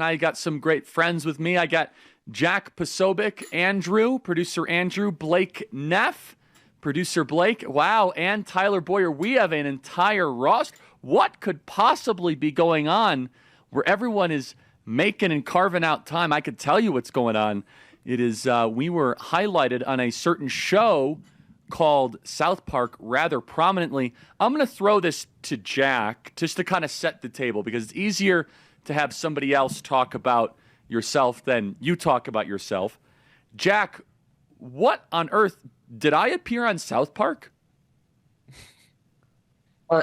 I got some great friends with me. I got Jack Posobiec, Andrew, producer Andrew, Blake Neff, producer Blake, wow, and Tyler Boyer. We have an entire roster. What could possibly be going on where everyone is making and carving out time? I could tell you what's going on. It is, we were highlighted on a certain show called South Park rather prominently. I'm going to throw this to Jack just to kind of set the table because it's easier to have somebody else talk about yourself than you talk about yourself. Jack, what on earth, did I appear on South Park?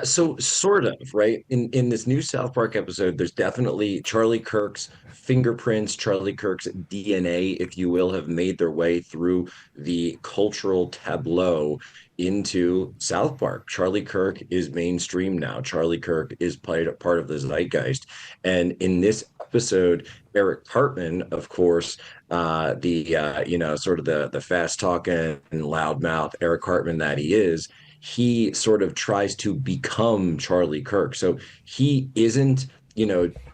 So sort of, right? In this new South Park episode, there's definitely Charlie Kirk's fingerprints, Charlie Kirk's DNA, if you will, have made their way through the cultural tableau into South Park. Charlie Kirk is mainstream now. Charlie Kirk is part of the zeitgeist. And in this episode, Eric Cartman, of course, sort of the fast talking and loudmouth Eric Cartman that he is, he sort of tries to become Charlie Kirk. So he isn't,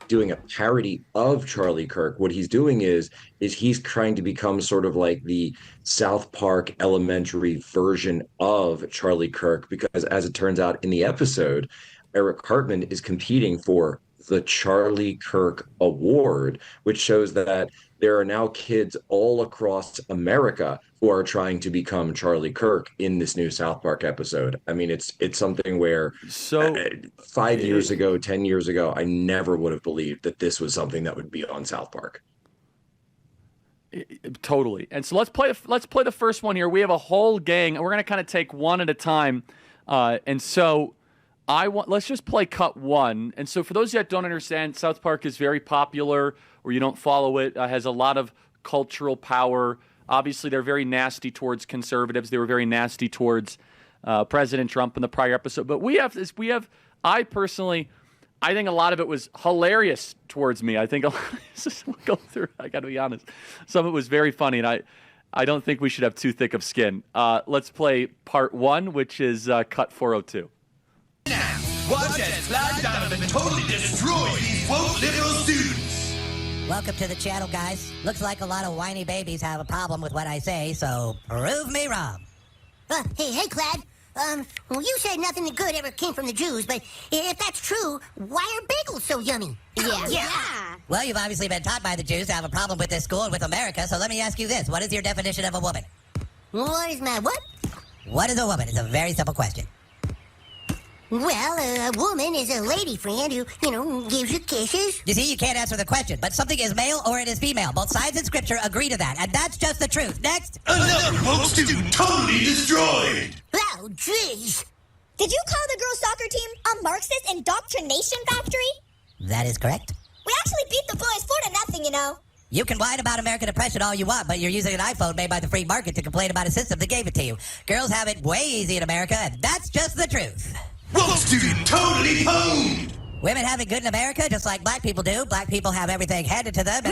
doing a parody of Charlie Kirk. What he's doing is he's trying to become sort of like the South Park elementary version of Charlie Kirk, because as it turns out in the episode, Eric Cartman is competing for the Charlie Kirk Award, which shows that there are now kids all across America who are trying to become Charlie Kirk in this new South Park episode. I mean, it's something where 5 years ago, 10 years ago, I never would have believed that this was something that would be on South Park. Totally. And so let's play the first one here. We have a whole gang, and we're going to kind of take one at a time. Let's just play cut one. And so for those that don't understand, South Park is very popular, or you don't follow it, has a lot of cultural power. Obviously, they're very nasty towards conservatives. They were very nasty towards President Trump in the prior episode. But I think a lot of it was hilarious towards me. I think we'll go through. I got to be honest. Some of it was very funny, and I don't think we should have too thick of skin. Let's play part one, which is cut 402. Now, watch as Fly Donovan totally destroys these woke liberal students. Welcome to the channel, guys. Looks like a lot of whiny babies have a problem with what I say, so prove me wrong. Hey, Clad. Well, you said nothing good ever came from the Jews, but if that's true, why are bagels so yummy? Yeah. Well, you've obviously been taught by the Jews to have a problem with this school and with America, so let me ask you this. What is your definition of a woman? What is my what? What is a woman? It's a very simple question. Well, a woman is a lady friend who, gives you kisses. You see, you can't answer the question, but something is male or it is female. Both sides in Scripture agree to that, and that's just the truth. Next. Another woke student totally destroyed. Oh, jeez. Did you call the girls' soccer team a Marxist indoctrination factory? That is correct. We actually beat the boys 4-0, You can whine about American oppression all you want, but you're using an iPhone made by the free market to complain about a system that gave it to you. Girls have it way easy in America, and that's just the truth. Woke student totally pwned. Women have it good in America, just like black people do. Black people have everything handed to them.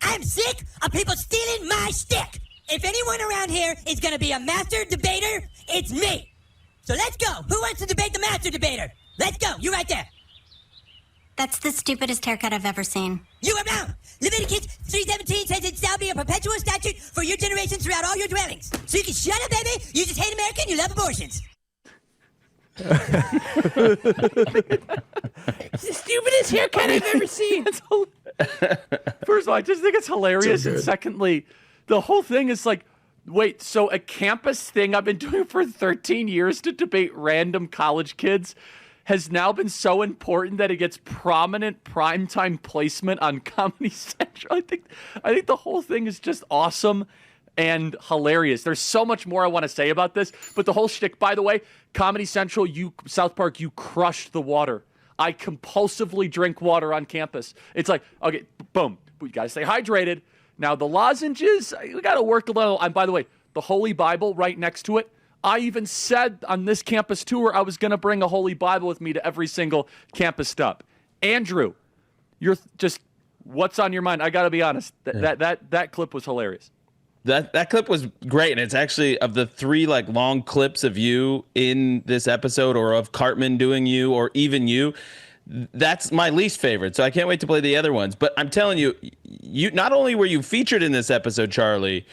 I'm sick of people stealing my stick. If anyone around here is going to be a master debater, it's me. So let's go. Who wants to debate the master debater? Let's go. You right there. That's the stupidest haircut I've ever seen. You are wrong. Leviticus 3:17 says it shall be a perpetual statute for your generations throughout all your dwellings. So you can shut up, baby. You just hate America and you love abortions. It's the stupidest haircut I've ever seen. First of all, I just think it's hilarious. And secondly, the whole thing is like, wait, so a campus thing I've been doing for 13 years to debate random college kids has now been so important that it gets prominent primetime placement on Comedy Central. I think the whole thing is just awesome and hilarious. There's so much more I want to say about this, but the whole shtick, by the way, Comedy Central, South Park, you crushed the water. I compulsively drink water on campus. It's like, okay, boom, we got to stay hydrated. Now, the lozenges, we got to work a little. And by the way, the Holy Bible right next to it. I even said on this campus tour I was going to bring a Holy Bible with me to every single campus stop. Andrew, you're just, what's on your mind? I got to be honest. That clip was hilarious. That clip was great, and it's actually of the 3 like long clips of you in this episode, or of Cartman doing you, or even you. That's my least favorite, so I can't wait to play the other ones. But I'm telling you, you not only were you featured in this episode, Charlie,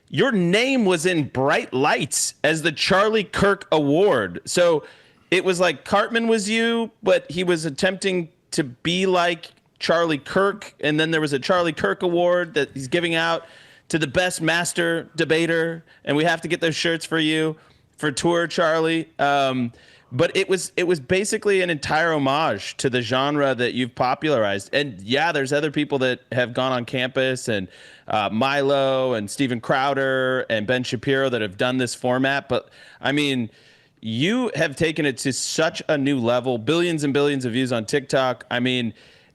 your name was in bright lights as the Charlie Kirk Award. So it was like Cartman was you, but he was attempting to be like Charlie Kirk, and then there was a Charlie Kirk Award that he's giving out to the best master debater, and we have to get those shirts for you for tour, Charlie. But it was basically an entire homage to the genre that you've popularized. And yeah, there's other people that have gone on campus, and Milo and Steven Crowder and Ben Shapiro that have done this format. But I mean, you have taken it to such a new level, billions and billions of views on TikTok. I mean,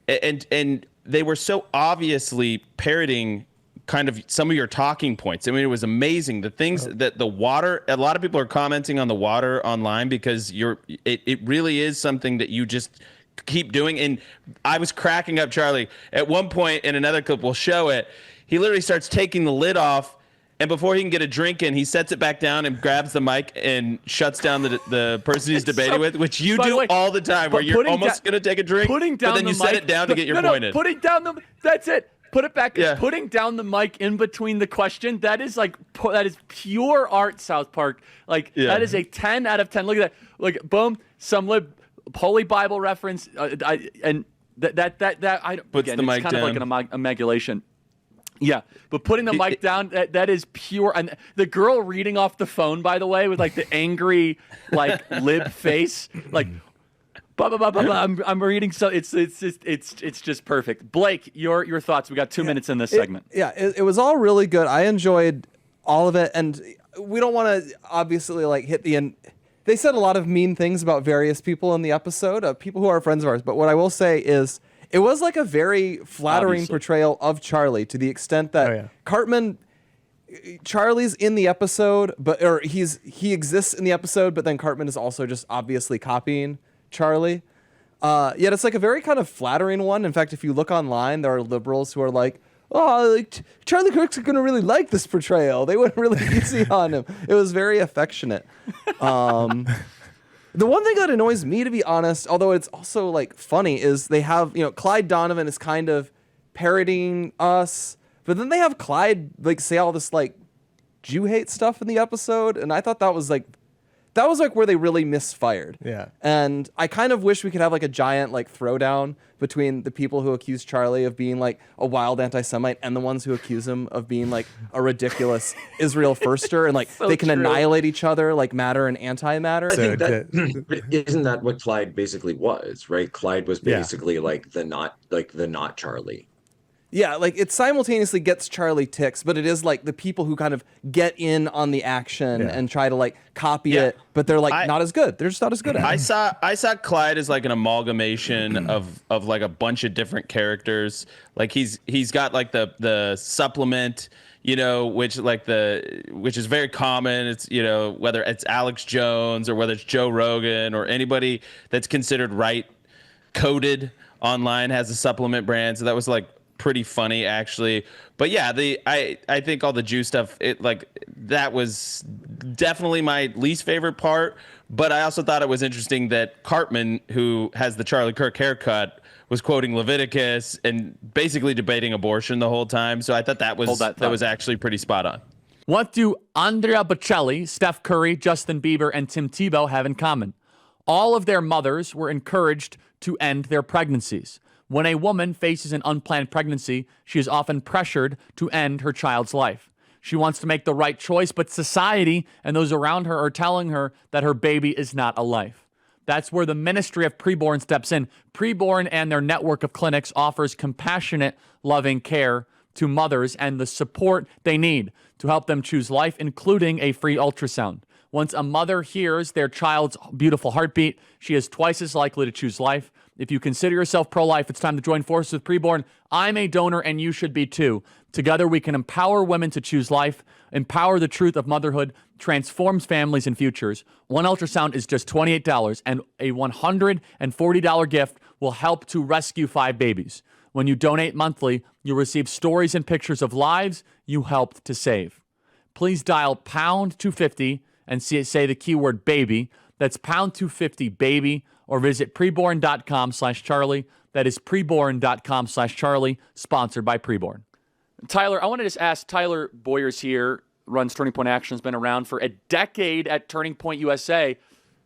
and they were so obviously parroting kind of some of your talking points. I mean, it was amazing. The things that the water, a lot of people are commenting on the water online because it really is something that you just keep doing. And I was cracking up, Charlie. At one point in another clip, we'll show it, he literally starts taking the lid off, and before he can get a drink in, he sets it back down and grabs the mic and shuts down the person he's debating with, which you do all the time, where you're almost going to take a drink, but then you set it down to get your point in. Putting down that's it. Put it back. Yeah. Putting down the mic in between the question. That is pure art, South Park. That is a 10 out of 10. Look at that. Like, boom, some Holy Bible reference. Puts the mic down. Of like an emulation. Yeah, but putting the mic down, that is pure. And the girl reading off the phone, by the way, with like the angry, like lib face, like. Blah, blah, blah, blah, blah. I'm reading, so it's just perfect. Blake, your thoughts. We got 2 minutes in this segment. It was all really good. I enjoyed all of it, and we don't want to obviously like hit the end. They said a lot of mean things about various people in the episode, people who are friends of ours. But what I will say is, it was like a very flattering portrayal of Charlie, to the extent that Cartman. Charlie's in the episode, he exists in the episode, but then Cartman is also just obviously copying Charlie. Yet it's like a very kind of flattering one. In fact, if you look online, there are liberals who are like, oh, like, Charlie Kirk's going to really like this portrayal. They went really easy on him. It was very affectionate. The one thing that annoys me, to be honest, although it's also like funny, is they have, Clyde Donovan is kind of parodying us, but then they have Clyde like say all this like Jew hate stuff in the episode, and I thought that was where they really misfired. Yeah. And I kind of wish we could have like a giant like throwdown between the people who accuse Charlie of being like a wild anti-Semite and the ones who accuse him of being like a ridiculous Israel firster, and like they can annihilate each other like matter and antimatter. I think isn't that what Clyde basically was, right? Clyde was basically like the not Charlie. Yeah, like it simultaneously gets Charlie ticks, but it is like the people who kind of get in on the action and try to like copy it, but they're like not as good. They're just not as good at it. I saw Clyde as like an amalgamation of like a bunch of different characters. Like he's got like the supplement, which is very common. It's whether it's Alex Jones or whether it's Joe Rogan or anybody that's considered right coded online has a supplement brand. So that was like pretty funny, actually. But yeah, I think all the Jew stuff, that was definitely my least favorite part. But I also thought it was interesting that Cartman, who has the Charlie Kirk haircut, was quoting Leviticus and basically debating abortion the whole time. So I thought that was actually pretty spot on. What do Andrea Bocelli, Steph Curry, Justin Bieber, and Tim Tebow have in common? All of their mothers were encouraged to end their pregnancies. When a woman faces an unplanned pregnancy, she is often pressured to end her child's life. She wants to make the right choice, but society and those around her are telling her that her baby is not a life. That's where the Ministry of Preborn steps in. Preborn and their network of clinics offers compassionate, loving care to mothers and the support they need to help them choose life, including a free ultrasound. Once a mother hears their child's beautiful heartbeat, she is twice as likely to choose life. If you consider yourself pro-life, it's time to join forces with Preborn. I'm a donor, and you should be too. Together, we can empower women to choose life, empower the truth of motherhood, transforms families and futures. One ultrasound is just $28, and a $140 gift will help to rescue 5 babies. When you donate monthly, you'll receive stories and pictures of lives you helped to save. please dial pound 250 and say the keyword baby. That's pound 250 baby, or visit preborn.com/Charlie. That is preborn.com/Charlie, sponsored by Preborn. Tyler, I want to just ask, Tyler Boyers here, runs Turning Point Action, has been around for a decade at Turning Point USA.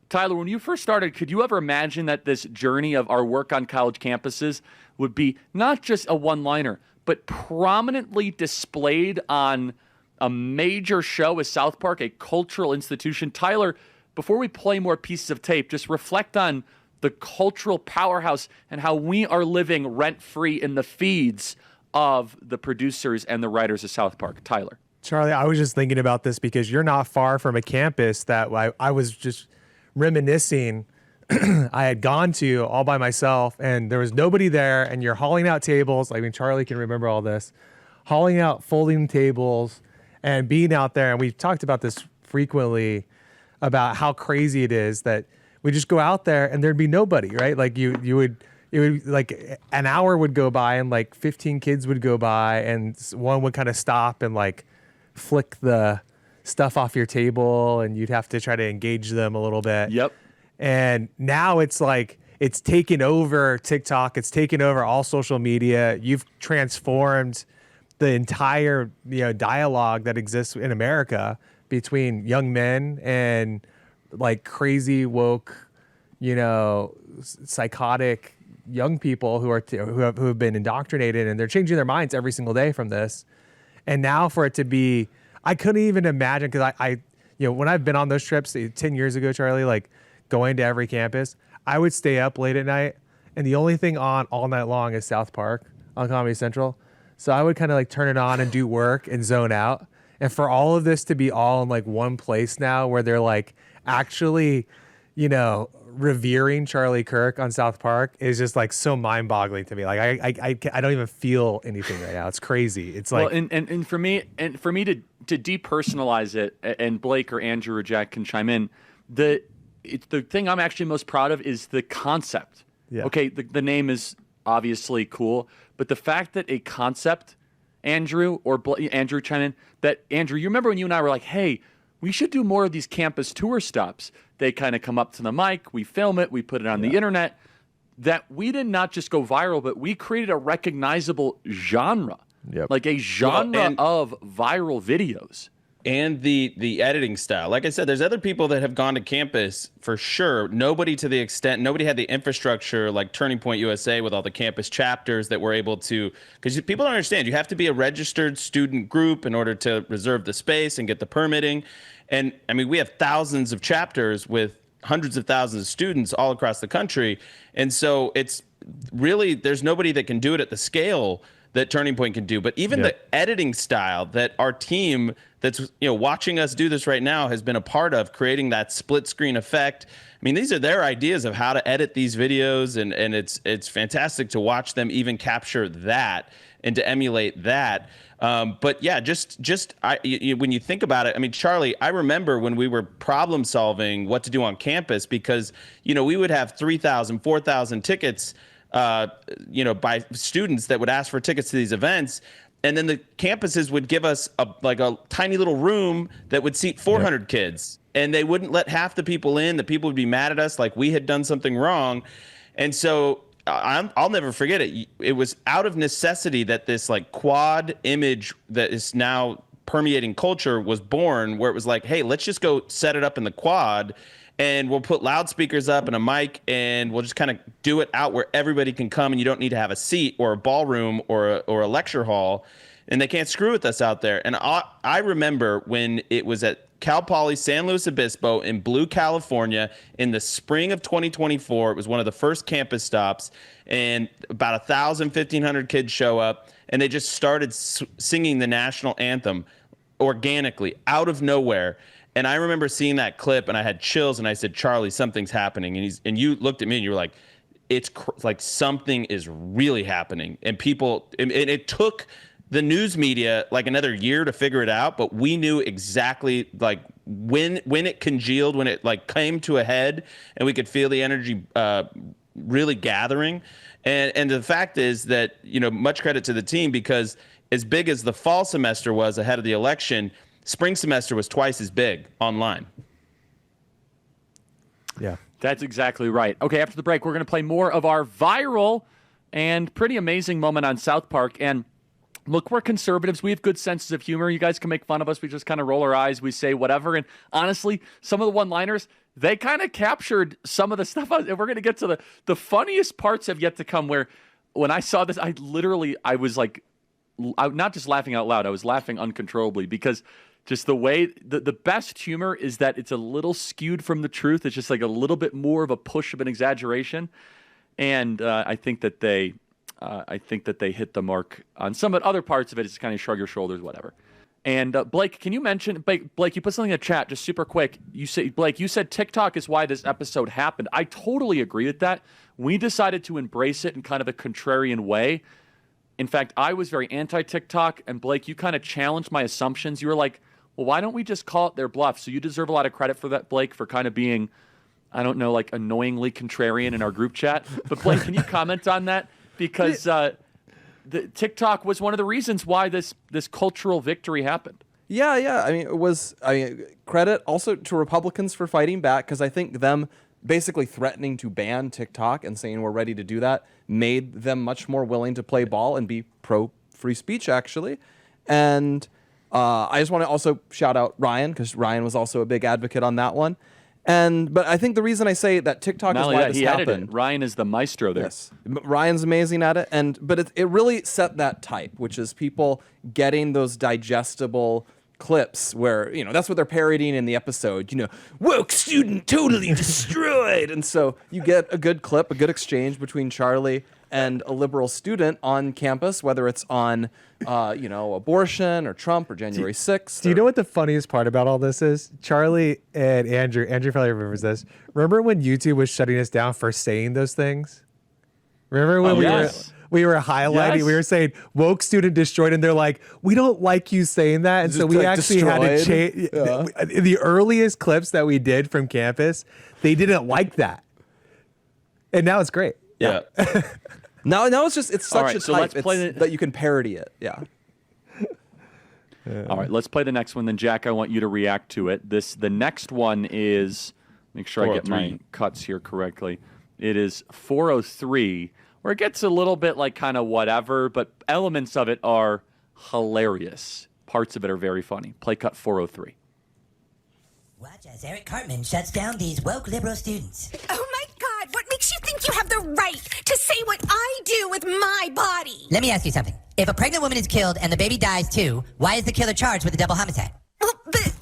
Tyler, when you first started, could you ever imagine that this journey of our work on college campuses would be not just a one-liner, but prominently displayed on a major show as South Park, a cultural institution? Tyler, before we play more pieces of tape, just reflect on the cultural powerhouse and how we are living rent-free in the feeds of the producers and the writers of South Park. Tyler. Charlie, I was just thinking about this because you're not far from a campus that I was just reminiscing I had gone to all by myself, and there was nobody there, and you're hauling out tables. I mean, Charlie can remember all this. Hauling out folding tables and being out there, and we've talked about this frequently about how crazy it is that we just go out there and there'd be nobody, right? Like it would like an hour would go by and like 15 kids would go by, and one would kind of stop and like flick the stuff off your table, and you'd have to try to engage them a little bit. Yep. And now it's like it's taken over TikTok, it's taken over all social media. You've transformed the entire dialogue that exists in America between young men and like crazy woke, psychotic young people who have been indoctrinated, and they're changing their minds every single day from this. And now for it to be, I couldn't even imagine, because I when I've been on those trips 10 years ago, Charlie, like going to every campus, I would stay up late at night, and the only thing on all night long is South Park on Comedy Central. So I would kind of like turn it on and do work and zone out. And for all of this to be all in like one place now, where they're like actually, revering Charlie Kirk on South Park, is just like so mind-boggling to me. Like I don't even feel anything right now. It's crazy. It's like, well, and for me to depersonalize it, and Blake or Andrew or Jack can chime in. The thing I'm actually most proud of is the concept. Yeah. Okay, the name is obviously cool, but the fact that a concept, Andrew or Andrew chime in, that Andrew, you remember when you and I were like, hey, we should do more of these campus tour stops. They kind of come up to the mic, we film it, we put it on the internet. That we did not just go viral, but we created a recognizable genre, like a genre of viral videos. And the editing style. Like I said, there's other people that have gone to campus for sure. Nobody had the infrastructure like Turning Point USA with all the campus chapters that were able to, because people don't understand, you have to be a registered student group in order to reserve the space and get the permitting. And I mean, we have thousands of chapters with hundreds of thousands of students all across the country. And so it's really, there's nobody that can do it at the scale that Turning Point can do. But even the editing style that our team that's watching us do this right now has been a part of, creating that split screen effect. I mean, these are their ideas of how to edit these videos, and it's fantastic to watch them even capture that and to emulate that. But yeah, when you think about it, I mean, Charlie, I remember when we were problem solving what to do on campus, because we would have 3,000, 4,000 tickets by students that would ask for tickets to these events. And then the campuses would give us a tiny little room that would seat 400 kids. And they wouldn't let half the people in. The people would be mad at us like we had done something wrong. And so I'll never forget it. It was out of necessity that this like quad image that is now permeating culture was born, where it was like, hey, let's just go set it up in the quad, and we'll put loudspeakers up and a mic, and we'll just kind of do it out where everybody can come, and you don't need to have a seat or a ballroom or a lecture hall, and they can't screw with us out there. And I remember when it was at Cal Poly San Luis Obispo in Blue, California in the spring of 2024. It was one of the first campus stops, and about 1,000, 1,500 kids show up, and they just started singing the national anthem organically out of nowhere. And I remember seeing that clip, and I had chills, and I said, Charlie, something's happening. And you looked at me and you were like, it's like something is really happening. And it took the news media like another year to figure it out, but we knew exactly like when it congealed, when it like came to a head, and we could feel the energy really gathering. And the fact is that, much credit to the team, because as big as the fall semester was ahead of the election, spring semester was twice as big online. Yeah. That's exactly right. Okay, after the break, we're going to play more of our viral and pretty amazing moment on South Park. And look, we're conservatives. We have good senses of humor. You guys can make fun of us. We just kind of roll our eyes. We say whatever. And honestly, some of the one-liners, they kind of captured some of the stuff. And we're going to get to the funniest parts have yet to come, where when I saw this, I was like, not just laughing out loud. I was laughing uncontrollably because just the way the best humor is that it's a little skewed from the truth. It's just like a little bit more of a push of an exaggeration. And I think that they hit the mark on some of other parts of it. It's kind of shrug your shoulders, whatever. And Blake, can you mention, Blake, you put something in the chat just super quick. You said TikTok is why this episode happened. I totally agree with that. We decided to embrace it in kind of a contrarian way. In fact, I was very anti-TikTok, and Blake, you kind of challenged my assumptions. You were like, well, why don't we just call it their bluff? So you deserve a lot of credit for that, Blake, for kind of being, I don't know, like annoyingly contrarian in our group chat. But Blake, can you comment on that? Because the TikTok was one of the reasons why this cultural victory happened. Yeah. I mean, credit also to Republicans for fighting back, because I think them basically threatening to ban TikTok and saying we're ready to do that made them much more willing to play ball and be pro free speech, actually. And I just want to also shout out Ryan, because Ryan was also a big advocate on that one. But I think the reason I say that TikTok is why this happened. Ryan is the maestro there. Yes, Ryan's amazing at it, but it really set that type, which is people getting those digestible clips where, that's what they're parodying in the episode. Woke student totally destroyed, and so you get a good clip, a good exchange between Charlie and a liberal student on campus, whether it's on, abortion or Trump or January 6th. Do you know what the funniest part about all this is? Charlie and Andrew probably remembers this. Remember when YouTube was shutting us down for saying those things? Remember when we were highlighting, we were saying woke student destroyed, and they're like, we don't like you saying that. And so we actually had to change. Yeah. The earliest clips that we did from campus, they didn't like that. And now it's great. Yeah. Now it's such a type that you can parody it. Yeah. All right, let's play the next one. Then, Jack, I want you to react to it. The next one is, make sure I get my cuts here correctly. It is 403, where it gets a little bit like kind of whatever, but elements of it are hilarious. Parts of it are very funny. Play cut 403. Watch as Eric Cartman shuts down these woke liberal students. Oh my God, what makes you think you have the right to say what I do with my body? Let me ask you something. If a pregnant woman is killed and the baby dies too, why is the killer charged with a double homicide? Well,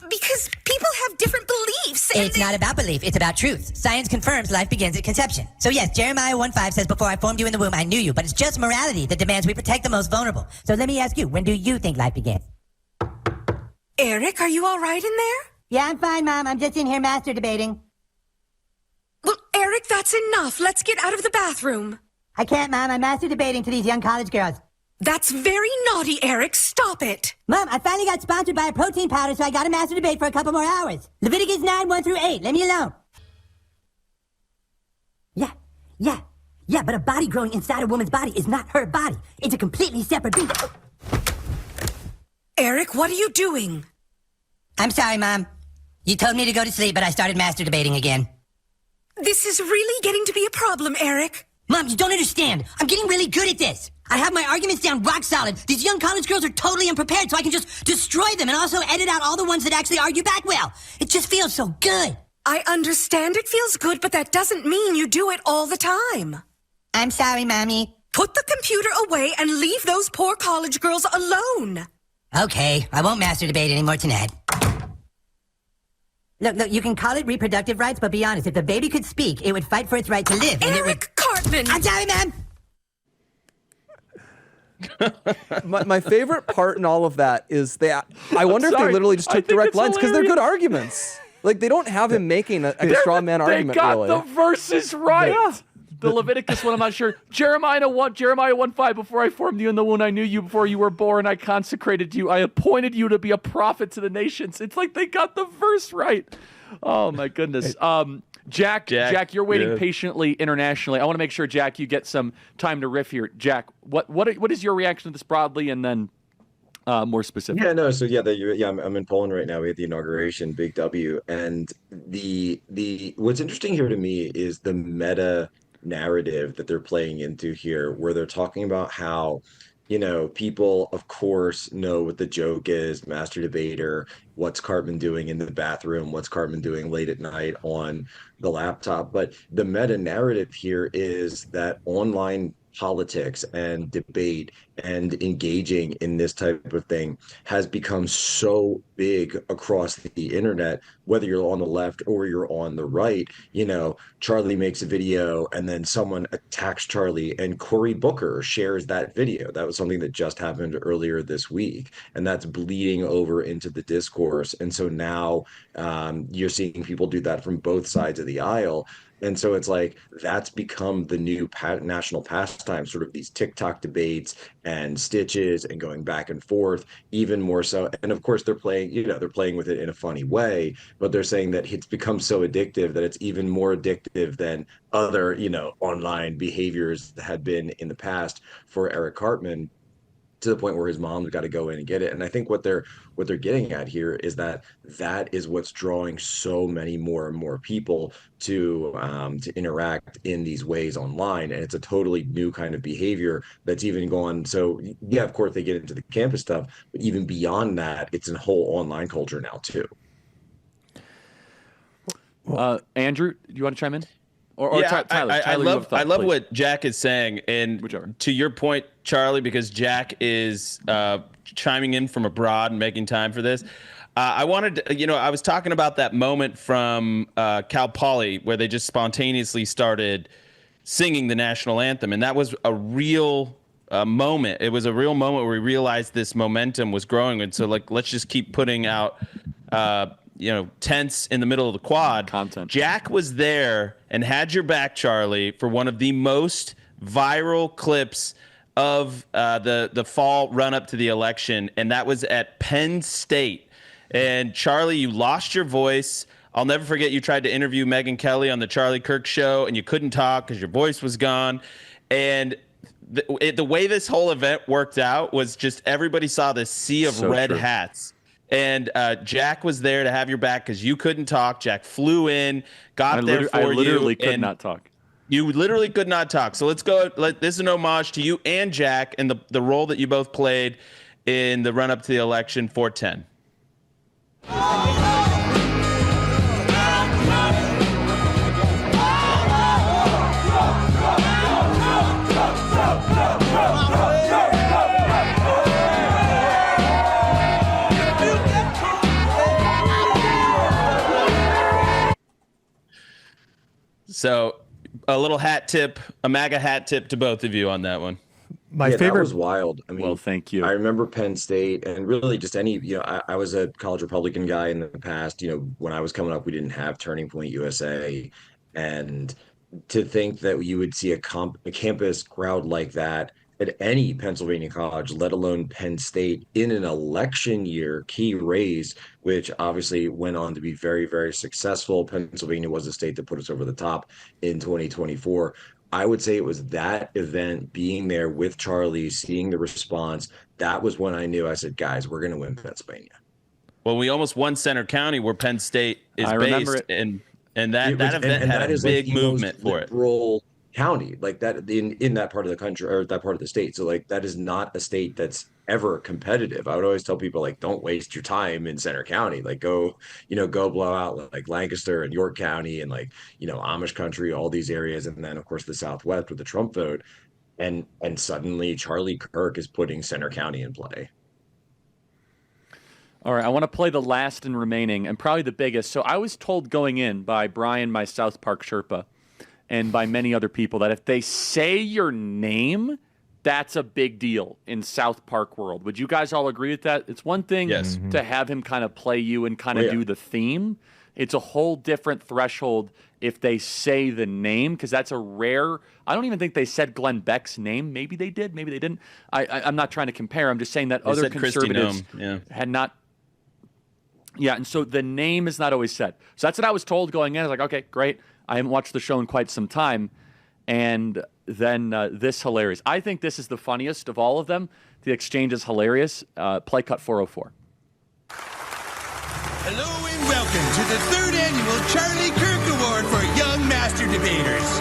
because people have different beliefs. It's not about belief, it's about truth. Science confirms life begins at conception. So yes, Jeremiah 1:5 says, before I formed you in the womb, I knew you. But it's just morality that demands we protect the most vulnerable. So let me ask you, when do you think life began? Eric, are you all right in there? Yeah, I'm fine, Mom. I'm just in here master debating. Well, Eric, that's enough. Let's get out of the bathroom. I can't, Mom. I'm master debating to these young college girls. That's very naughty, Eric. Stop it. Mom, I finally got sponsored by a protein powder, so I got to master debate for a couple more hours. Leviticus 9:1-8. Let me alone. Yeah, but a body growing inside a woman's body is not her body. It's a completely separate being. Eric, what are you doing? I'm sorry, Mom. You told me to go to sleep, but I started master debating again. This is really getting to be a problem, Eric. Mom, you don't understand. I'm getting really good at this. I have my arguments down rock solid. These young college girls are totally unprepared, so I can just destroy them and also edit out all the ones that actually argue back well. It just feels so good. I understand it feels good, but that doesn't mean you do it all the time. I'm sorry, Mommy. Put the computer away and leave those poor college girls alone. Okay, I won't master debate anymore tonight. Look, you can call it reproductive rights, but be honest, if the baby could speak, it would fight for its right to live. Eric Cartman! I'm sorry, Mom! My favorite part in all of that is I wonder if they literally just took direct lines, because they're good arguments. Like, they don't have him making a straw man argument, really. They got the verses right. Yeah. The Leviticus one, I'm not sure. Jeremiah 1:5, before I formed you in the womb, I knew you before you were born. I consecrated you. I appointed you to be a prophet to the nations. It's like they got the verse right. Oh, my goodness. Jack, you're waiting patiently internationally. I want to make sure, Jack, you get some time to riff here. Jack, what is your reaction to this broadly? And then more specific. Yeah, no. So I'm in Poland right now. We had the inauguration, big W, and the what's interesting here to me is the meta narrative that they're playing into here, where they're talking about how, people, of course, know what the joke is, master debater, what's Cartman doing in the bathroom, what's Cartman doing late at night on the laptop, but the meta narrative here is that online politics and debate and engaging in this type of thing has become so big across the internet, whether you're on the left or you're on the right. Charlie makes a video and then someone attacks Charlie, and Cory Booker shares that video. That was something that just happened earlier this week, and that's bleeding over into the discourse. And so now you're seeing people do that from both sides of the aisle. And so it's like that's become the new national pastime, sort of these TikTok debates and stitches and going back and forth, even more so. And of course, they're playing with it in a funny way, but they're saying that it's become so addictive that it's even more addictive than other, online behaviors that had been in the past for Eric Cartman, to the point where his mom's got to go in and get it. And I think what they're getting at here is that is what's drawing so many more and more people to interact in these ways online. And it's a totally new kind of behavior that's even gone. So yeah, of course they get into the campus stuff, but even beyond that, it's a whole online culture now too. Andrew, do you want to chime in? Or yeah, Tyler, I love please. what Jack is saying, and Whichever. To your point, Charlie, because Jack is chiming in from abroad and making time for this. I wanted to, I was talking about that moment from Cal Poly where they just spontaneously started singing the national anthem, and that was a real moment. It was a real moment where we realized this momentum was growing, and so let's just keep putting out. Tents in the middle of the quad. Content. Jack was there and had your back, Charlie, for one of the most viral clips of the fall run up to the election, and that was at Penn State. And Charlie, you lost your voice. I'll never forget you tried to interview Megyn Kelly on the Charlie Kirk show, and you couldn't talk because your voice was gone. And the way this whole event worked out was just everybody saw this sea of red hats. And Jack was there to have your back because you couldn't talk. Jack flew in, got there for you. I literally could not talk. You literally could not talk. So let's go. This is an homage to you and Jack and the role that you both played in the run-up to the election, 410. So a little hat tip, a MAGA hat tip to both of you on that one. My favorite that was wild. I mean, well, thank you. I remember Penn State and really just any, I was a college Republican guy in the past. When I was coming up, we didn't have Turning Point USA. And to think that you would see a campus crowd like that at any Pennsylvania college, let alone Penn State, in an election year, key race, which obviously went on to be very, very successful. Pennsylvania was the state that put us over the top in 2024. I would say it was that event, being there with Charlie, seeing the response. That was when I knew. I said, guys, we're going to win Pennsylvania. Well, we almost won Center County, where Penn State is based, and that event had a big movement for it. Rural county like that in that part of the country, or that part of the state. So that is not a state that's ever competitive. I would always tell people, don't waste your time in Center County. Go blow out Lancaster and York County and Amish country, all these areas. And then of course the Southwest with the Trump vote. And suddenly Charlie Kirk is putting Center County in play. All right, I want to play the last and remaining and probably the biggest. So I was told going in by Brian, my South Park Sherpa, and by many other people, that if they say your name, that's a big deal in South Park world. Would you guys all agree with that? It's one thing to have him kind of play you and kind of do the theme. It's a whole different threshold if they say the name, because that's a rare. I don't even think they said Glenn Beck's name. Maybe they did. Maybe they didn't. I'm not trying to compare. I'm just saying that other conservatives had not. Yeah, and so the name is not always said. So that's what I was told going in. I was like, okay, great. I haven't watched the show in quite some time. and then this hilarious. I think this is the funniest of all of them. The exchange is hilarious. Play cut 404. Hello and welcome to the 3rd annual Charlie Kirk Award for Young Master Debaters.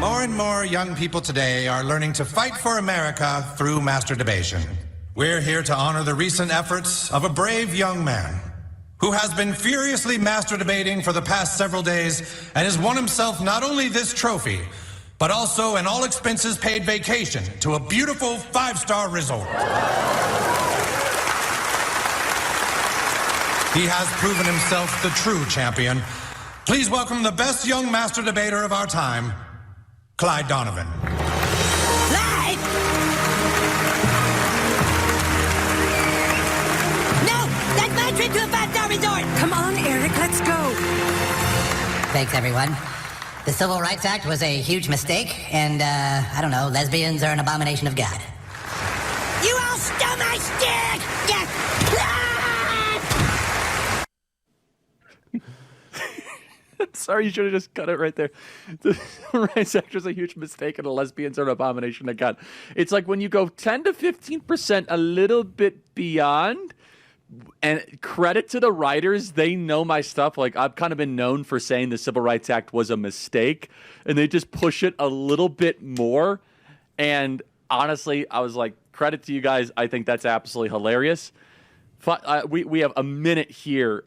More and more young people today are learning to fight for America through masturbation. We're here to honor the recent efforts of a brave young man who has been furiously masturbating for the past several days and has won himself not only this trophy, but also an all-expenses-paid vacation to a beautiful 5-star resort. He has proven himself the true champion. Please welcome the best young master debater of our time, Clyde Donovan. Clyde! No! That's my trip to a 5-star resort! Come on, Eric, let's go. Thanks, everyone. The Civil Rights Act was a huge mistake, and, I don't know, lesbians are an abomination of God. You all stole my stick! Yeah. Sorry, you should have just cut it right there. The Civil Rights Act was a huge mistake, and the lesbians are an abomination of God. It's like when you go 10 to 15% a little bit beyond, and credit to the writers, they know my stuff. Like, I've kind of been known for saying the Civil Rights Act was a mistake, and they just push it a little bit more. And honestly, I was like, credit to you guys. I think that's absolutely hilarious. We have a minute here.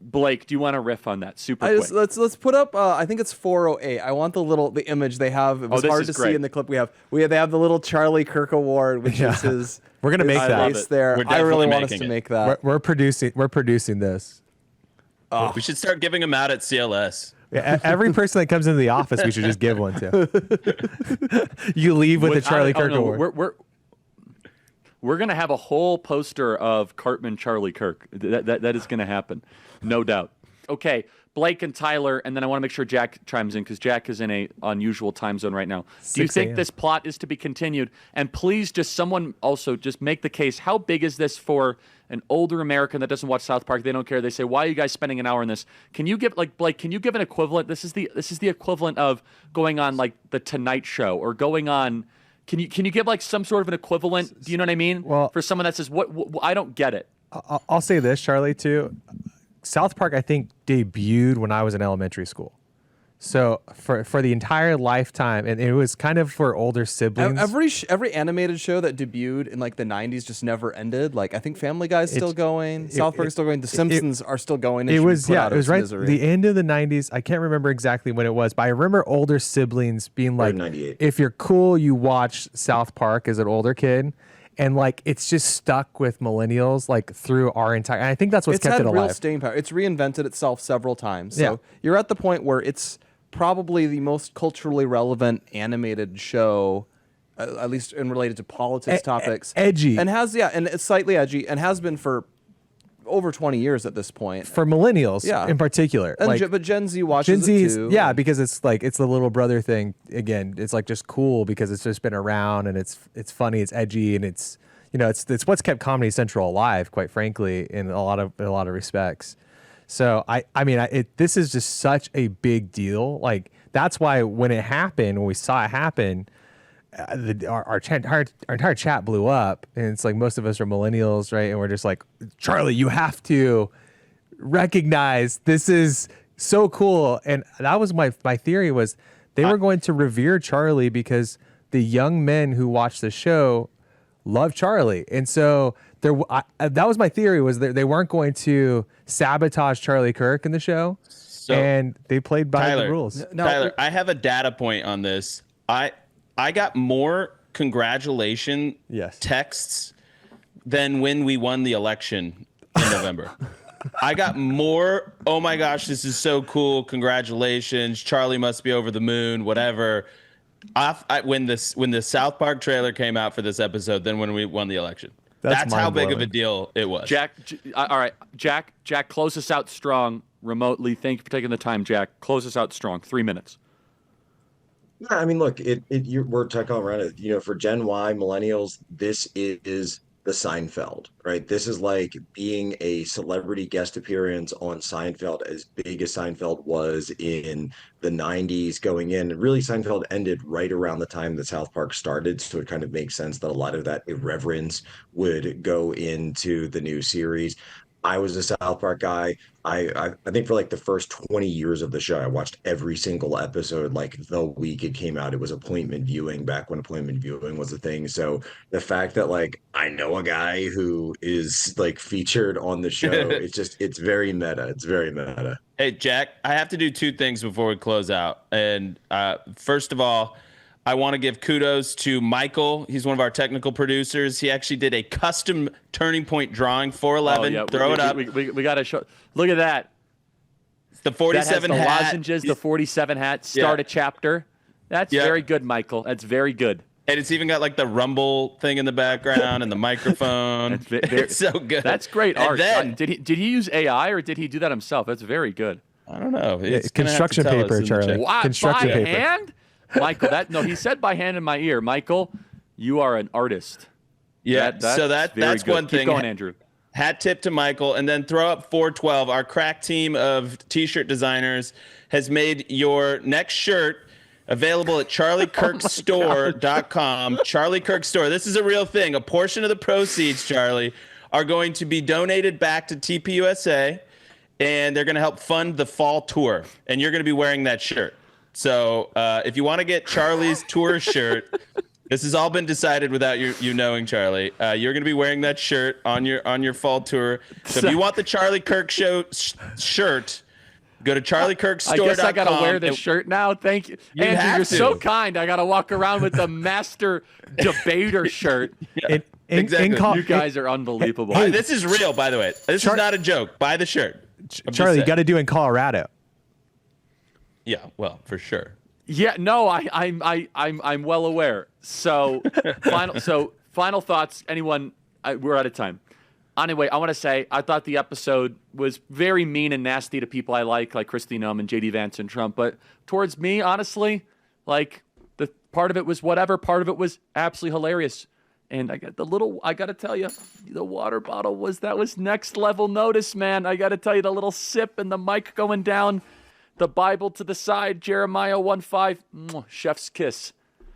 Blake, do you want to riff on that super quick? Let's put up. I think it's 408. I want the image they have. It was hard to see in the clip we have. They have the little Charlie Kirk Award, which is his. We're gonna make that. Face there. I really want us to make that. We're producing this. Oh. We should start giving them out at CLS. Yeah, every person that comes into the office, we should just give one to. You leave with the Charlie Kirk Award. We're going to have a whole poster of Cartman Charlie Kirk. That is going to happen, no doubt. Okay, Blake and Tyler, and then I want to make sure Jack chimes in because Jack is in a unusual time zone right now. Do you think this plot is to be continued? And please, just someone also just make the case. How big is this for an older American that doesn't watch South Park? They don't care. They say, "Why are you guys spending an hour on this?" Can you give Blake? Can you give an equivalent? This is the equivalent of going on like the Tonight Show or going on. Can you give like some sort of an equivalent? Do you know what I mean? Well, for someone that says, "What I don't get it." I'll say this, Charlie, too. South Park, I think, debuted when I was in elementary school. So for the entire lifetime, and it was kind of for older siblings. Every animated show that debuted in like the 90s just never ended. Like I think Family Guy's still going, South Park is still going, The Simpsons are still going. It was right the end of the 90s. I can't remember exactly when it was, but I remember older siblings being like, if you're cool, you watch South Park as an older kid. And like it's just stuck with millennials like through our entire. And I think that's what's kept it alive. It's had real staying power. It's reinvented itself several times. So you're at the point where it's probably the most culturally relevant animated show, at least in related to politics topics. Edgy. And and it's slightly edgy and has been for over 20 years at this point. For millennials in particular. And but Gen Z watches it too. Yeah, because it's like it's the little brother thing again. It's like just cool because it's just been around and it's funny, it's edgy, and it's it's what's kept Comedy Central alive, quite frankly, in a lot of respects. So this is just such a big deal. Like that's why when we saw it happen, our entire chat blew up, and it's like most of us are millennials, right? And we're just like, Charlie, you have to recognize this is so cool. And that was my theory was they were going to revere Charlie because the young men who watch the show love Charlie, and so that was my theory was they weren't going to sabotage Charlie Kirk in the show, and they played by the rules. Tyler, I have a data point on this. I got more congratulation texts than when we won the election in November. I got more, oh my gosh, this is so cool, congratulations, Charlie must be over the moon, whatever. When the South Park trailer came out for this episode, then when we won the election. That's how big of a deal it was. All right, Jack, close us out strong remotely. Thank you for taking the time, Jack. Close us out strong. 3 minutes. Yeah, I mean, look, we're talking around it. For Gen Y millennials, this is the Seinfeld, right? This is like being a celebrity guest appearance on Seinfeld, as big as Seinfeld was in the 90s going in. And really, Seinfeld ended right around the time that South Park started. So it kind of makes sense that a lot of that irreverence would go into the new series. I was a South Park guy. I think for like the first 20 years of the show, I watched every single episode like the week it came out. It was appointment viewing back when appointment viewing was a thing. So the fact that like I know a guy who is like featured on the show, it's very meta. It's very meta. Hey, Jack, I have to do two things before we close out. And first of all, I want to give kudos to Michael. He's one of our technical producers. He actually did a custom Turning Point drawing, 411. Oh, yeah. Throw it up. We got to show. Look at that. It's the 47 that has the hat. lozenges, the 47 hat. Start a chapter. That's very good, Michael. That's very good. And it's even got like the rumble thing in the background and the microphone. It's so good. That's great art. Then, did he use AI or did he do that himself? That's very good. I don't know. It's construction paper, Charlie. Wow, Construction by paper. hand? Michael, he said by hand in my ear. Michael, you are an artist. Yeah, that's one thing. Keep going, Andrew. Hat tip to Michael, and then throw up 412. Our crack team of t-shirt designers has made your next shirt available at charliekirkstore.com. Charlie Kirk Store. This is a real thing. A portion of the proceeds, Charlie, are going to be donated back to TPUSA, and they're going to help fund the fall tour. And you're going to be wearing that shirt. So if you want to get Charlie's tour shirt, this has all been decided without you knowing, Charlie. You're going to be wearing that shirt on your fall tour. So if you want the Charlie Kirk show shirt, go to charliekirkstore.com. I guess I got to wear this shirt now. Thank you. Andrew, you're so kind. I got to walk around with the Master Debater shirt. Exactly. You guys are unbelievable. Hey, this is real, by the way. This is not a joke. Buy the shirt. Charlie, you got to do in Colorado. Yeah, well, for sure. Yeah, no, I'm well aware. So final thoughts. Anyone? We're out of time. Anyway, I want to say I thought the episode was very mean and nasty to people I like Kristi Noem and JD Vance and Trump. But towards me, honestly, like the part of it was whatever. Part of it was absolutely hilarious. And I got to tell you, the water bottle was next level notice, man. I got to tell you, the little sip and the mic going down. The Bible to the side, Jeremiah 1:5, chef's kiss.